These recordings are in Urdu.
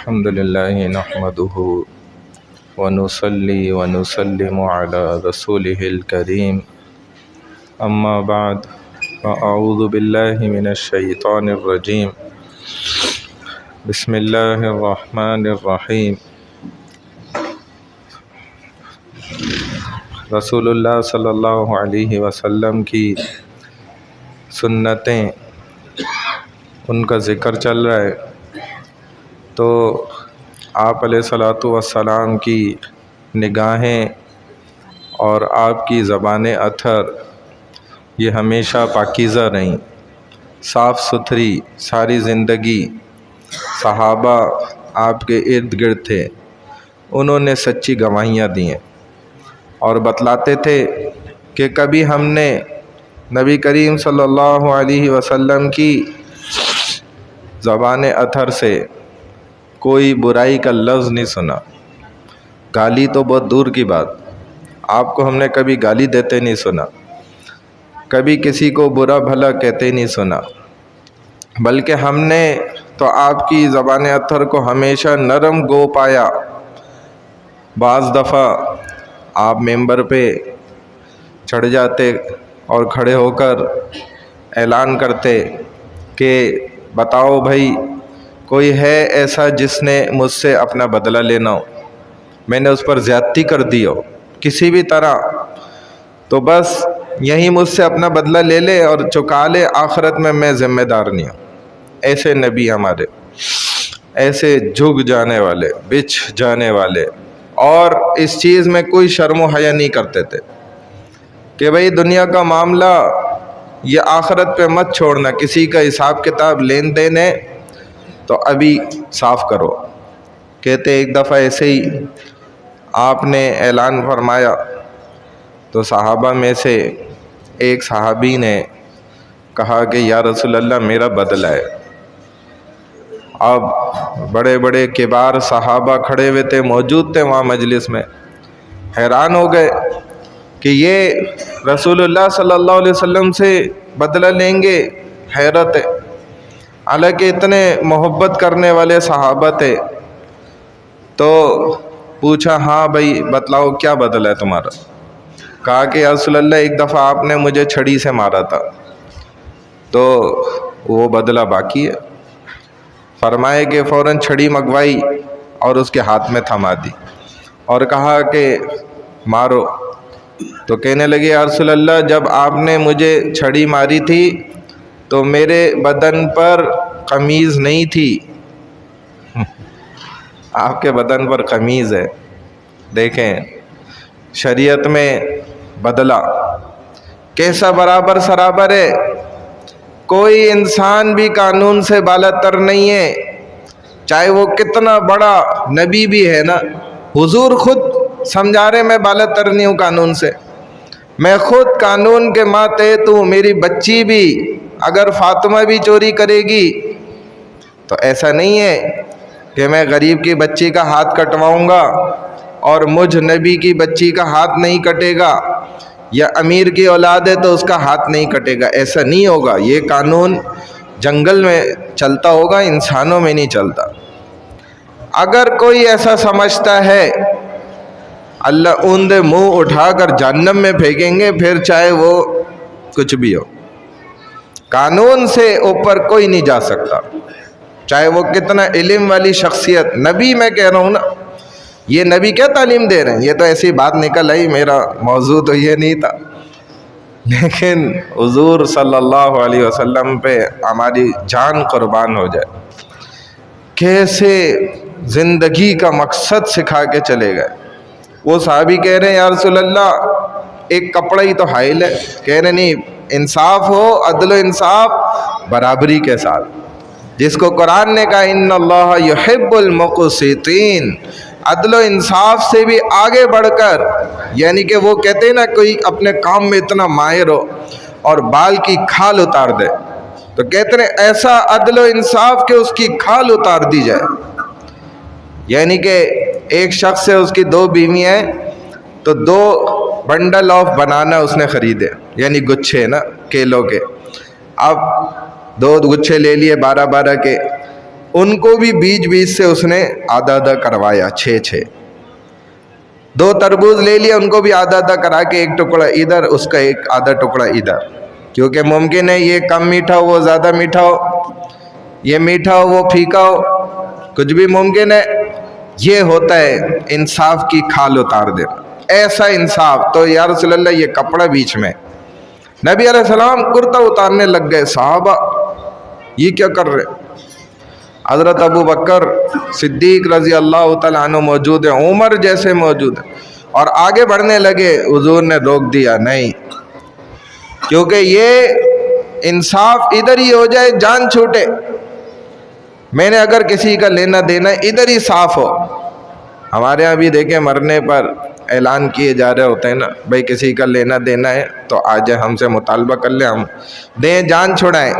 الحمد لله نحمده ونصلي ونسلم على رسوله الكريم أما بعد فأعوذ بالله من الشيطان الرجيم بسم الله الرحمن الرحيم رسول اللہ صلی اللہ علیہ وسلم کی سنتیں ان کا ذکر چل رہا ہے، تو آپ علیہ الصلاۃ والسلام کی نگاہیں اور آپ کی زبان اطہر یہ ہمیشہ پاکیزہ رہیں، صاف ستھری ساری زندگی۔ صحابہ آپ کے ارد گرد تھے، انہوں نے سچی گواہیاں دی ہیں اور بتلاتے تھے کہ کبھی ہم نے نبی کریم صلی اللہ علیہ وسلم کی زبان اطہر سے کوئی برائی کا لفظ نہیں سنا، گالی تو بہت دور کی بات، آپ کو ہم نے کبھی گالی دیتے نہیں سنا، کبھی کسی کو برا بھلا کہتے نہیں سنا، بلکہ ہم نے تو آپ کی زبان اطہر کو ہمیشہ نرم گو پایا۔ بعض دفعہ آپ ممبر پہ چڑھ جاتے اور کھڑے ہو کر اعلان کرتے کہ بتاؤ بھائی، کوئی ہے ایسا جس نے مجھ سے اپنا بدلہ لینا ہو، میں نے اس پر زیادتی کر دی ہو کسی بھی طرح، تو بس یہیں مجھ سے اپنا بدلہ لے لے اور چکا لے، آخرت میں ذمہ دار نہیں ہوں۔ ایسے نبی ہمارے، ایسے جھک جانے والے، بچھ جانے والے، اور اس چیز میں کوئی شرم و حیا نہیں کرتے تھے کہ بھئی دنیا کا معاملہ یہ آخرت پہ مت چھوڑنا، کسی کا حساب کتاب لین دین ہے تو ابھی صاف کرو۔ کہتے ایک دفعہ ایسے ہی آپ نے اعلان فرمایا تو صحابہ میں سے ایک صحابی نے کہا کہ یا رسول اللہ میرا بدلہ ہے۔ اب بڑے بڑے کبار صحابہ کھڑے ہوئے تھے، موجود تھے وہاں مجلس میں، حیران ہو گئے کہ یہ رسول اللہ صلی اللہ علیہ وسلم سے بدلہ لیں گے، حیرت ہے، حالانکہ اتنے محبت کرنے والے صحابہ تھے۔ تو پوچھا ہاں بھائی بتلاؤ کیا بدلہ ہے تمہارا؟ کہا کہ یا رسول اللہ ایک دفعہ آپ نے مجھے چھڑی سے مارا تھا تو وہ بدلہ باقی ہے۔ فرمائے کہ فوراً چھڑی منگوائی اور اس کے ہاتھ میں تھما دی اور کہا کہ مارو۔ تو کہنے لگے یا رسول اللہ جب آپ نے مجھے چھڑی ماری تھی تو میرے بدن پر قمیض نہیں تھی، آپ کے بدن پر قمیض ہے۔ دیکھیں شریعت میں بدلہ کیسا برابر سرابر ہے، کوئی انسان بھی قانون سے بالاتر نہیں ہے، چاہے وہ کتنا بڑا نبی بھی ہے نا۔ حضور خود سمجھا رہے میں بالاتر نہیں ہوں قانون سے، میں خود قانون کے ماتحت ہوں، میری بچی بھی اگر فاطمہ بھی چوری کرے گی تو ایسا نہیں ہے کہ میں غریب کی بچی کا ہاتھ کٹواؤں گا اور مجھ نبی کی بچی کا ہاتھ نہیں کٹے گا، یا امیر کی اولاد ہے تو اس کا ہاتھ نہیں کٹے گا، ایسا نہیں ہوگا۔ یہ قانون جنگل میں چلتا ہوگا، انسانوں میں نہیں چلتا۔ اگر کوئی ایسا سمجھتا ہے اللہ اوندے منہ اٹھا کر جہنم میں پھینکیں گے، پھر چاہے وہ کچھ بھی ہو، قانون سے اوپر کوئی نہیں جا سکتا، چاہے وہ کتنا علم والی شخصیت۔ نبی میں کہہ رہا ہوں نا، یہ نبی کیا تعلیم دے رہے ہیں، یہ تو ایسی بات نکل آئی، میرا موضوع تو یہ نہیں تھا، لیکن حضور صلی اللہ علیہ وسلم پہ ہماری جان قربان ہو جائے، کیسے زندگی کا مقصد سکھا کے چلے گئے۔ وہ صحابی کہہ رہے ہیں یا رسول اللہ ایک کپڑا ہی تو حائل ہے، کہہ رہے نہیں انصاف ہو، عدل و انصاف برابری کے ساتھ، جس کو قرآن نے کہا ان اللہ یحب المقسطین، عدل و انصاف سے بھی آگے بڑھ کر، یعنی کہ وہ کہتے ہیں نا کوئی اپنے کام میں اتنا ماہر ہو اور بال کی کھال اتار دے، تو کہتے ہیں ایسا عدل و انصاف کہ اس کی کھال اتار دی جائے۔ یعنی کہ ایک شخص سے اس کی 2 بیوی ہیں تو 2 بنڈل آف بنانا اس نے خریدے، یعنی گچھے نا کیلوں کے، اب 2 گچھے لے لیے 12 کے، ان کو بھی بیچ بیچ سے اس نے آدھا آدھا کروایا، 6 2 تربوز لے لیا، ان کو بھی آدھا آدھا کرا کے ایک ٹکڑا ادھر، اس کا ایک آدھا ٹکڑا ادھر، کیونکہ ممکن ہے یہ کم میٹھا ہو وہ زیادہ میٹھا ہو، یہ میٹھا ہو وہ پھیکا ہو، کچھ بھی ممکن ہے۔ یہ ہوتا ہے انصاف کی کھال اتار دینا، ایسا انصاف۔ تو یا رسول اللہ یہ کپڑا بیچ میں، نبی علیہ السلام کرتا اتارنے لگ گئے، صحابہ یہ کیا کر رہے؟ حضرت ابو بکر صدیق رضی اللہ تعالیٰ عنہ موجود ہیں، عمر جیسے موجود ہیں، اور آگے بڑھنے لگے، حضور نے روک دیا، نہیں، کیونکہ یہ انصاف ادھر ہی ہو جائے، جان چھوٹے۔ میں نے اگر کسی کا لینا دینا ادھر ہی صاف ہو۔ ہمارے یہاں بھی دیکھیں مرنے پر اعلان کیے جا رہے ہوتے ہیں نا، بھائی کسی کا لینا دینا ہے تو آ جائے، ہم سے مطالبہ کر لیں، ہم دیں، جان چھڑائیں۔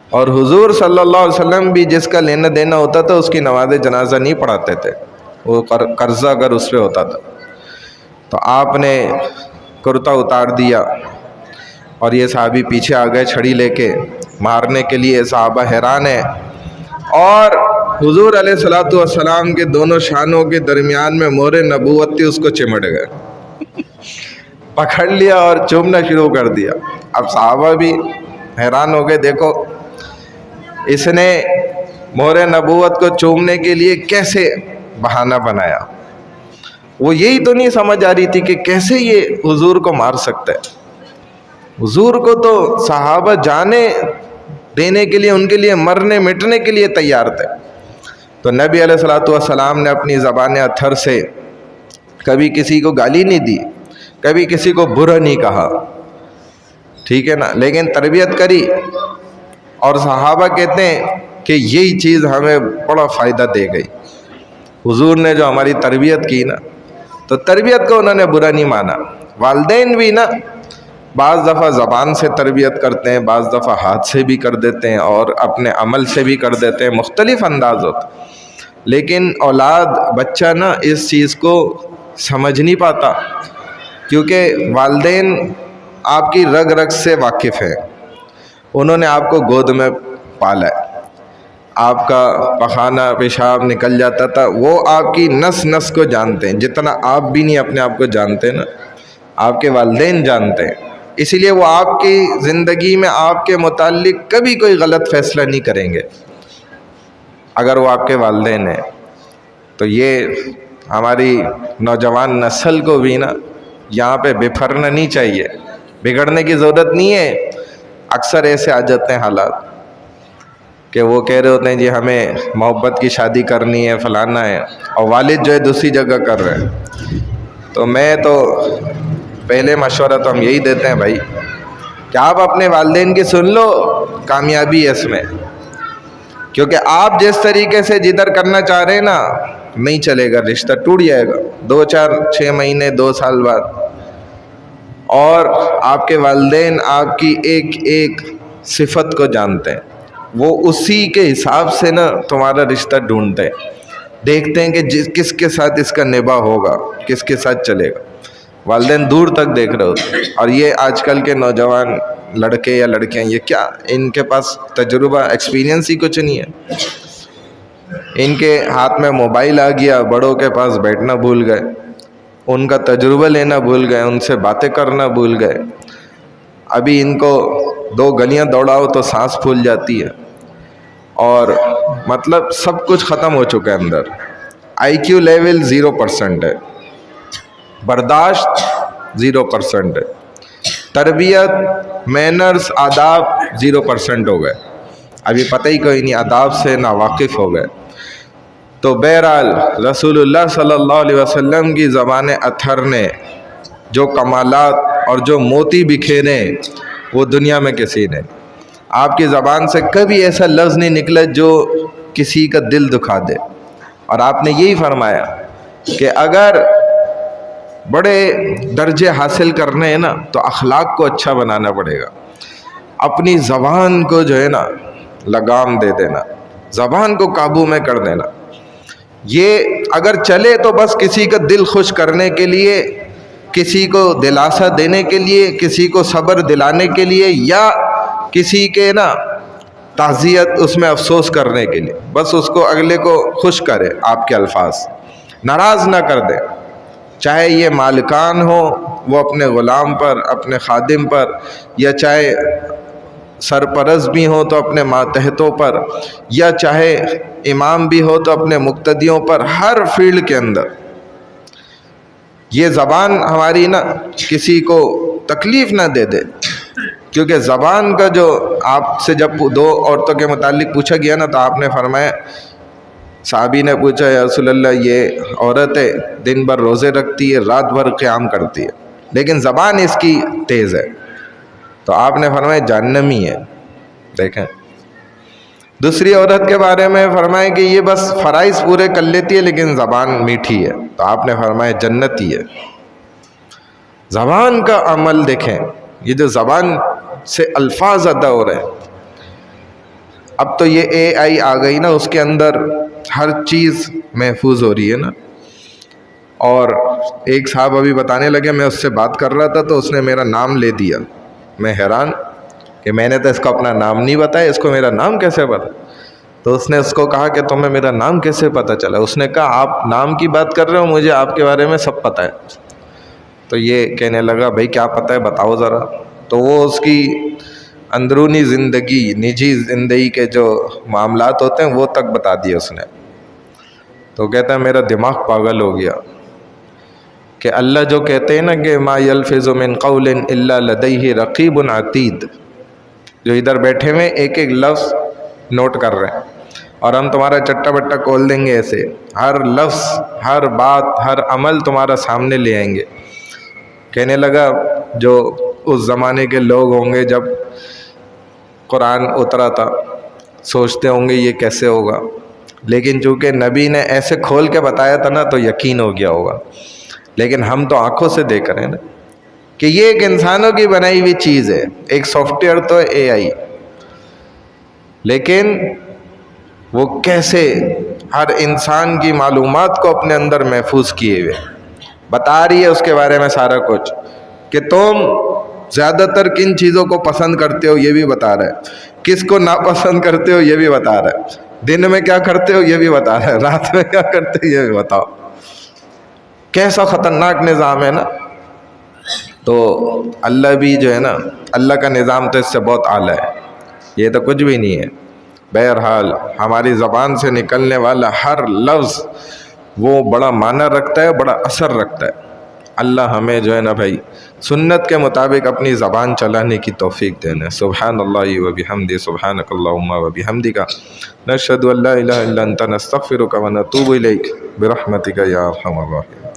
اور حضور صلی اللہ علیہ وسلم بھی جس کا لینا دینا ہوتا تھا اس کی نماز جنازہ نہیں پڑھاتے تھے، وہ قرضہ اگر اس پہ ہوتا تھا تو آپ نے کرتا اتار دیا، اور یہ صحابی پیچھے آ گئے چھڑی لے کے مارنے کے لیے، صحابہ حیران ہیں، اور حضور علیہ الصلوۃ والسلام کے دونوں شانوں کے درمیان میں مہر نبوت تھی، اس کو چمٹ گئے، پکڑ لیا اور چومنا شروع کر دیا۔ اب صحابہ بھی حیران ہو گئے، دیکھو اس نے مہر نبوت کو چومنے کے لیے کیسے بہانہ بنایا۔ وہ یہی تو نہیں سمجھ آ رہی تھی کہ کیسے یہ حضور کو مار سکتا ہے۔ حضور کو تو صحابہ جانے دینے کے لیے، ان کے لیے مرنے مٹنے کے لیے تیار تھے۔ تو نبی علیہ الصلوۃ والسلام نے اپنی زبان اتھر سے کبھی کسی کو گالی نہیں دی، کبھی کسی کو برا نہیں کہا، ٹھیک ہے نا، لیکن تربیت کری۔ اور صحابہ کہتے ہیں کہ یہی چیز ہمیں بڑا فائدہ دے گئی، حضور نے جو ہماری تربیت کی نا، تو تربیت کو انہوں نے برا نہیں مانا۔ والدین بھی نا بعض دفعہ زبان سے تربیت کرتے ہیں، بعض دفعہ ہاتھ سے بھی کر دیتے ہیں، اور اپنے عمل سے بھی کر دیتے ہیں، مختلف انداز ہوتا، لیکن اولاد بچہ نا اس چیز کو سمجھ نہیں پاتا، کیونکہ والدین آپ کی رگ رگ سے واقف ہیں، انہوں نے آپ کو گود میں پالا ہے، آپ کا پخانہ پیشاب نکل جاتا تھا، وہ آپ کی نس نس کو جانتے ہیں، جتنا آپ بھی نہیں اپنے آپ کو جانتے نا، آپ کے والدین جانتے ہیں، اسی لیے وہ آپ کی زندگی میں آپ کے متعلق کبھی کوئی غلط فیصلہ نہیں کریں گے اگر وہ آپ کے والدین ہیں۔ تو یہ ہماری نوجوان نسل کو بھی نا یہاں پہ بپھرنا نہیں چاہیے، بگڑنے کی ضرورت نہیں ہے۔ اکثر ایسے آ جاتے ہیں حالات کہ وہ کہہ رہے ہوتے ہیں جی ہمیں محبت کی شادی کرنی ہے، فلانا ہے، اور والد جو ہے دوسری جگہ کر رہے ہیں۔ تو میں تو پہلے مشورہ تو ہم یہی دیتے ہیں بھائی کہ آپ اپنے والدین کی سن لو، کامیابی ہے اس میں، کیونکہ آپ جس طریقے سے جدھر کرنا چاہ رہے ہیں نا نہیں چلے گا، رشتہ ٹوٹ جائے گا 2 4 6 مہینے 2 سال بعد، اور آپ کے والدین آپ کی ایک ایک صفت کو جانتے ہیں، وہ اسی کے حساب سے نا تمہارا رشتہ ڈھونڈتے ہیں، دیکھتے ہیں کہ کس کے ساتھ اس کا نباہ ہوگا، کس کے ساتھ چلے گا، والدین دور تک دیکھ رہے ہوتے ہیں۔ اور یہ آج کل کے نوجوان لڑکے یا لڑکیاں، یہ کیا ان کے پاس تجربہ ایکسپیرینس ہی کچھ نہیں ہے، ان کے ہاتھ میں موبائل آ گیا، بڑوں کے پاس بیٹھنا بھول گئے، ان کا تجربہ لینا بھول گئے، ان سے باتیں کرنا بھول گئے۔ ابھی ان کو 2 گلیاں دوڑاؤ تو سانس پھول جاتی ہے، اور مطلب سب کچھ ختم ہو چکا ہے اندر۔ آئی کیو لیول 0% ہے، برداشت 0% ہے، تربیت مینرز آداب 0% ہو گئے، ابھی پتہ ہی کوئی نہیں، آداب سے ناواقف ہو گئے۔ تو بہرحال رسول اللہ صلی اللہ علیہ وسلم کی زبان اطہر نے جو کمالات اور جو موتی بکھیرے وہ دنیا میں کسی نے، آپ کی زبان سے کبھی ایسا لفظ نہیں نکلا جو کسی کا دل دکھا دے، اور آپ نے یہی فرمایا کہ اگر بڑے درجے حاصل کرنے ہیں نا تو اخلاق کو اچھا بنانا پڑے گا، اپنی زبان کو جو ہے نا لگام دے دینا، زبان کو قابو میں کر دینا۔ یہ اگر چلے تو بس کسی کا دل خوش کرنے کے لیے، کسی کو دلاسا دینے کے لیے، کسی کو صبر دلانے کے لیے، یا کسی کے نا تعزیت اس میں افسوس کرنے کے لیے، بس اس کو اگلے کو خوش کرے آپ کے الفاظ، ناراض نہ کر دے، چاہے یہ مالکان ہو وہ اپنے غلام پر، اپنے خادم پر، یا چاہے سرپرست بھی ہو تو اپنے ماتحتوں پر، یا چاہے امام بھی ہو تو اپنے مقتدیوں پر، ہر فیلڈ کے اندر یہ زبان ہماری نا کسی کو تکلیف نہ دے دے، کیونکہ زبان کا جو آپ سے جب دو عورتوں کے متعلق پوچھا گیا نا تو آپ نے فرمایا، صحابی نے پوچھا یا رسول اللہ یہ عورت ہے دن بھر روزے رکھتی ہے، رات بھر قیام کرتی ہے، لیکن زبان اس کی تیز ہے، تو آپ نے فرمایا جہنمی ہے۔ دیکھیں دوسری عورت کے بارے میں فرمایا کہ یہ بس فرائض پورے کر لیتی ہے لیکن زبان میٹھی ہے، تو آپ نے فرمایا جنتی ہے۔ زبان کا عمل دیکھیں، یہ جو زبان سے الفاظ ادا ہو رہے ہیں، اب تو یہ اے آئی آ گئی نا، اس کے اندر ہر چیز محفوظ ہو رہی ہے نا۔ اور ایک صاحب ابھی بتانے لگے، میں اس سے بات کر رہا تھا تو اس نے میرا نام لے دیا، میں حیران کہ میں نے تو اس کو اپنا نام نہیں بتایا، اس کو میرا نام کیسے پتا؟ تو اس نے اس کو کہا کہ تمہیں میرا نام کیسے پتا چلا؟ اس نے کہا آپ نام کی بات کر رہے ہو، مجھے آپ کے بارے میں سب پتہ ہے۔ تو یہ کہنے لگا بھائی کیا پتہ ہے بتاؤ ذرا، تو وہ اس کی اندرونی زندگی، نجی زندگی کے جو معاملات ہوتے ہیں وہ تک بتا دیے اس نے۔ تو کہتا ہے میرا دماغ پاگل ہو گیا کہ اللہ جو کہتے ہیں نا کہ ما یلفظ من قول الا لدیہ رقیب عتید، جو ادھر بیٹھے ہوئے ایک ایک لفظ نوٹ کر رہے ہیں، اور ہم تمہارا چٹا بٹا کھول دیں گے ایسے، ہر لفظ، ہر بات، ہر عمل تمہارا سامنے لے آئیں گے۔ کہنے لگا جو اس زمانے کے لوگ ہوں گے جب قرآن اترا تھا، سوچتے ہوں گے یہ کیسے ہوگا، لیکن چونکہ نبی نے ایسے کھول کے بتایا تھا نا تو یقین ہو گیا ہوگا۔ لیکن ہم تو آنکھوں سے دیکھ رہے ہیں نا کہ یہ ایک انسانوں کی بنائی ہوئی چیز ہے، ایک سافٹ ویئر تو اے آئی، لیکن وہ کیسے ہر انسان کی معلومات کو اپنے اندر محفوظ کیے ہوئے بتا رہی ہے اس کے بارے میں سارا کچھ، کہ تم زیادہ تر کن چیزوں کو پسند کرتے ہو یہ بھی بتا رہا ہے، کس کو ناپسند کرتے ہو یہ بھی بتا رہا ہے، دن میں کیا کرتے ہو یہ بھی بتا رہا ہے، رات میں کیا کرتے ہو یہ بھی بتاؤ۔ کیسا خطرناک نظام ہے نا۔ تو اللہ بھی جو ہے نا، اللہ کا نظام تو اس سے بہت اعلیٰ ہے، یہ تو کچھ بھی نہیں ہے۔ بہرحال ہماری زبان سے نکلنے والا ہر لفظ وہ بڑا معنی رکھتا ہے، بڑا اثر رکھتا ہے۔ اللہ ہمیں جو ہے نا بھائی سنت کے مطابق اپنی زبان چلانے کی توفیق دینا۔ سبحان اللہ و بحمدہ، سبحانک اللہم و بحمدک، نشہد ان لا الہ الا انت، نستغفرک و نتوب الیک، برحمتک یا ارحم الراحمین۔